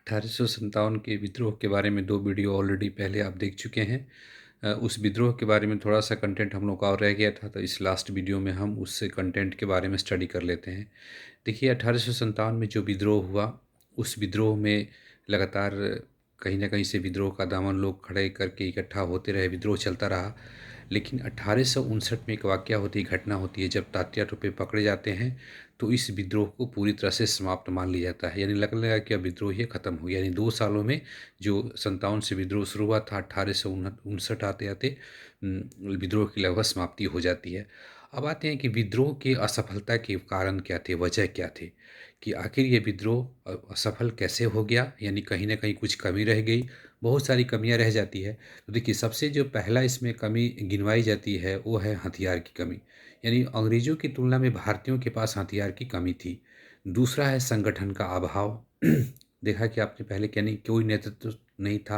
1857 के विद्रोह के बारे में 2 वीडियो ऑलरेडी पहले आप देख चुके हैं। उस विद्रोह के बारे में थोड़ा-सा कंटेंट हम लोग का और रह गया था, तो इस लास्ट वीडियो में हम उस कंटेंट के बारे में स्टडी कर लेते हैं। देखिए 1857 में जो विद्रोह हुआ, उस विद्रोह में लगातार कहीं न कहीं से विद्रोह का दामन लोग खड़े करके इकट्ठा होते रहे, विद्रोह चलता रहा। लेकिन 1859 में एक वाक़या होती है, घटना होती है, जब तात्या टोपे पकड़े जाते हैं, तो इस विद्रोह को पूरी तरह से समाप्त मान लिया जाता है। यानी लगने लगा कि अब विद्रोह ये खत्म हो गया। यानी 2 सालों में जो 57 से विद्रोह शुरू हुआ था, 1859 आते-आते विद्रोह की लगभग समाप्ति हो जाती है। अब आते हैं कि विद्रोह की असफलता के कारण क्या थे, वजह क्या थे? कि आखिर ये विद्रोह असफल कैसे हो गया? यानी कहीं न कहीं कुछ कमी रह गई, बहुत सारी कमियाँ रह जाती है। तो देखिए सबसे जो पहला इसमें कमी गिनवाई जाती है वो है हथियार की कमी। यानी अंग्रेज़ों की तुलना में भारतीयों के पास हथियार की कमी थी। दूसरा है संगठन का अभाव। देखा कि आपने पहले कि यानी कोई नेतृत्व नहीं था।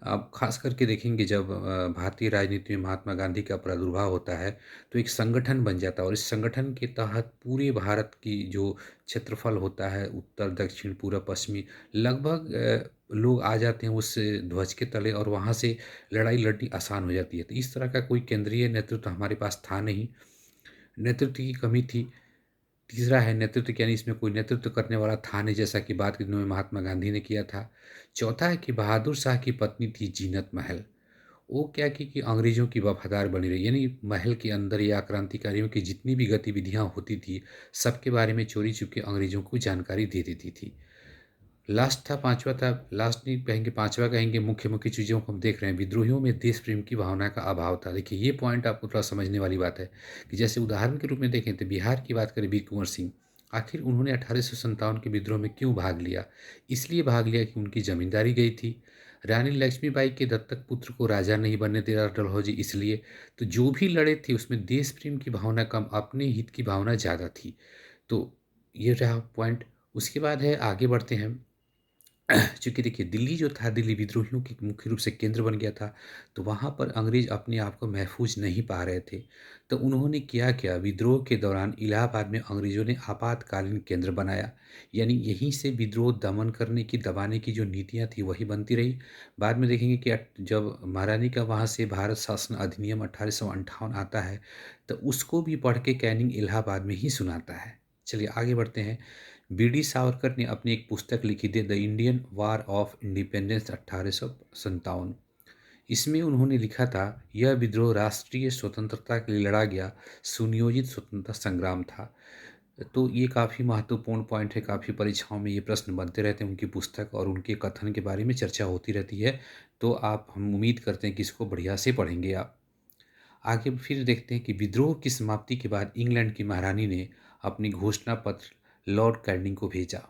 आप ख़ास करके देखेंगे जब भारतीय राजनीति में महात्मा गांधी का प्रादुर्भाव होता है, तो एक संगठन बन जाता है और इस संगठन के तहत पूरे भारत की जो क्षेत्रफल होता है, उत्तर, दक्षिण, पूरब, पश्चिमी, लगभग लोग आ जाते हैं उस ध्वज के तले और वहाँ से लड़ाई लड़नी आसान हो जाती है। तो इस तरह का कोई केंद्रीय नेतृत्व हमारे पास था नहीं, नेतृत्व की कमी थी। तीसरा है नेतृत्व यानी इसमें कोई नेतृत्व करने वाला था नहीं, जैसा कि बाद के दिनों में महात्मा गांधी ने किया था। चौथा है कि बहादुर शाह की पत्नी थी जीनत महल। वो क्या की कि अंग्रेज़ों की वफ़ादार बनी रही, यानी महल के अंदर या क्रांतिकारियों की जितनी भी गतिविधियाँ होती थी, सबके बारे में चोरी-छुपके अंग्रेज़ों को जानकारी दे देती थी। लास्ट था, पाँचवाँ था, लास्ट नहीं कहेंगे, पाँचवाँ कहेंगे, मुख्य-मुख्य चीज़ों को हम देख रहे हैं। विद्रोहियों में देश प्रेम की भावना का अभाव था। देखिए ये पॉइंट आपको थोड़ा समझने वाली बात है कि जैसे उदाहरण के रूप में देखें तो बिहार की बात करें, वीर कुँवर सिंह, आखिर उन्होंने 1857 के विद्रोह में क्यों भाग लिया? इसलिए भाग लिया कि उनकी ज़मींदारी गई थी। रानी लक्ष्मीबाई के दत्तक पुत्र को राजा नहीं बनने दे रहा डलहौजी, इसलिए। तो जो भी लड़े थे उसमें देश प्रेम की भावना कम, अपने हित की भावना ज़्यादा थी। तो ये रहा पॉइंट। उसके बाद है, आगे बढ़ते हैं। चूँकि देखिए दिल्ली जो था, दिल्ली विद्रोहियों की मुख्य रूप से केंद्र बन गया था, तो वहाँ पर अंग्रेज़ अपने आप को महफूज़ नहीं पा रहे थे। तो उन्होंने किया क्या, विद्रोह के दौरान इलाहाबाद में अंग्रेज़ों ने आपातकालीन केंद्र बनाया। यानी यहीं से विद्रोह दमन करने की, दबाने की जो नीतियाँ थी वही बनती रही। बाद में देखेंगे कि जब महारानी का वहाँ से भारत शासन अधिनियम 1858 आता है, तो उसको भी पढ़ के कैनिंग इलाहाबाद में ही सुनाता है। चलिए आगे बढ़ते हैं। बीडी सावरकर ने अपनी एक पुस्तक लिखी थी, the Indian war of independence 1857। इसमें उन्होंने लिखा था, यह विद्रोह राष्ट्रीय स्वतंत्रता के लिए लड़ा गया सुनियोजित स्वतंत्रता संग्राम था। तो ये काफ़ी महत्वपूर्ण पॉइंट है, काफ़ी परीक्षाओं में ये प्रश्न बनते रहते हैं, उनकी पुस्तक और उनके कथन के बारे में चर्चा होती रहती है। तो आप, हम उम्मीद करते हैं कि इसको बढ़िया से पढ़ेंगे आप। आगे फिर देखते हैं कि विद्रोह की समाप्ति के बाद इंग्लैंड की महारानी ने अपनी घोषणा पत्र लॉर्ड कैनिंग को भेजा,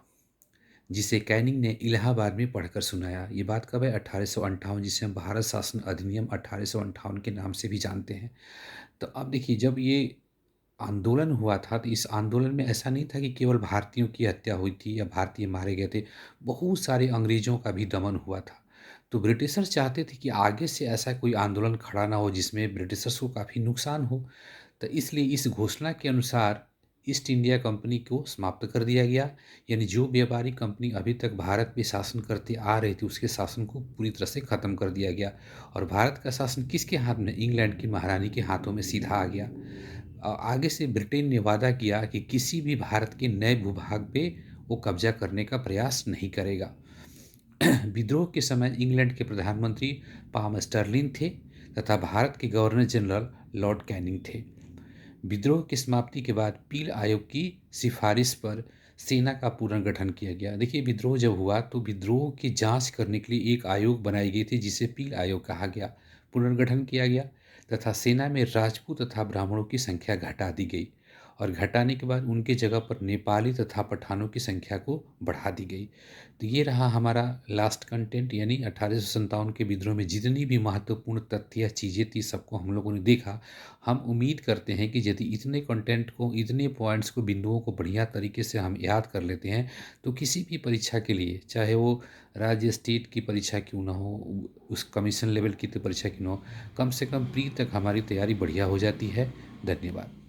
जिसे कैनिंग ने इलाहाबाद में पढ़कर सुनाया। ये बात कब है? 1858, जिसे हम भारत शासन अधिनियम 1858 के नाम से भी जानते हैं। तो अब देखिए जब ये आंदोलन हुआ था, तो इस आंदोलन में ऐसा नहीं था कि केवल भारतीयों की हत्या हुई थी या भारतीय मारे गए थे, बहुत सारे अंग्रेज़ों का भी दमन हुआ था। तो ब्रिटिशर्स चाहते थे कि आगे से ऐसा कोई आंदोलन खड़ा ना हो जिसमें ब्रिटिशर्स को काफ़ी नुकसान हो। तो इसलिए इस घोषणा के अनुसार ईस्ट इंडिया कंपनी को समाप्त कर दिया गया। यानी जो व्यापारी कंपनी अभी तक भारत पे शासन करते आ रही थी, उसके शासन को पूरी तरह से ख़त्म कर दिया गया और भारत का शासन किसके हाथ में? इंग्लैंड की महारानी के हाथों में सीधा आ गया। आगे से ब्रिटेन ने वादा किया कि किसी भी भारत के नए भूभाग पे वो कब्जा करने का प्रयास नहीं करेगा। विद्रोह के समय इंग्लैंड के प्रधानमंत्री पाम स्टर्लिन थे तथा भारत के गवर्नर जनरल लॉर्ड कैनिंग थे। विद्रोह की समाप्ति के बाद पील आयोग की सिफारिश पर सेना का पुनर्गठन किया गया। देखिए विद्रोह जब हुआ तो विद्रोह की जांच करने के लिए एक आयोग बनाई गई थी, जिसे पील आयोग कहा गया। पुनर्गठन किया गया तथा सेना में राजपूत तथा ब्राह्मणों की संख्या घटा दी गई और घटाने के बाद उनके जगह पर नेपाली तथा पठानों की संख्या को बढ़ा दी गई। तो ये रहा हमारा लास्ट कंटेंट, यानी 1857 के विद्रोह में जितनी भी महत्वपूर्ण तथ्य या चीज़ें थी, सबको हम लोगों ने देखा। हम उम्मीद करते हैं कि यदि इतने कंटेंट को, इतने पॉइंट्स को, बिंदुओं को बढ़िया तरीके से हम याद कर लेते हैं, तो किसी भी परीक्षा के लिए, चाहे वो राज्य स्टेट की परीक्षा क्यों ना हो, उस कमीशन लेवल की तो परीक्षा क्यों ना हो, कम से कम प्री तक हमारी तैयारी बढ़िया हो जाती है। धन्यवाद।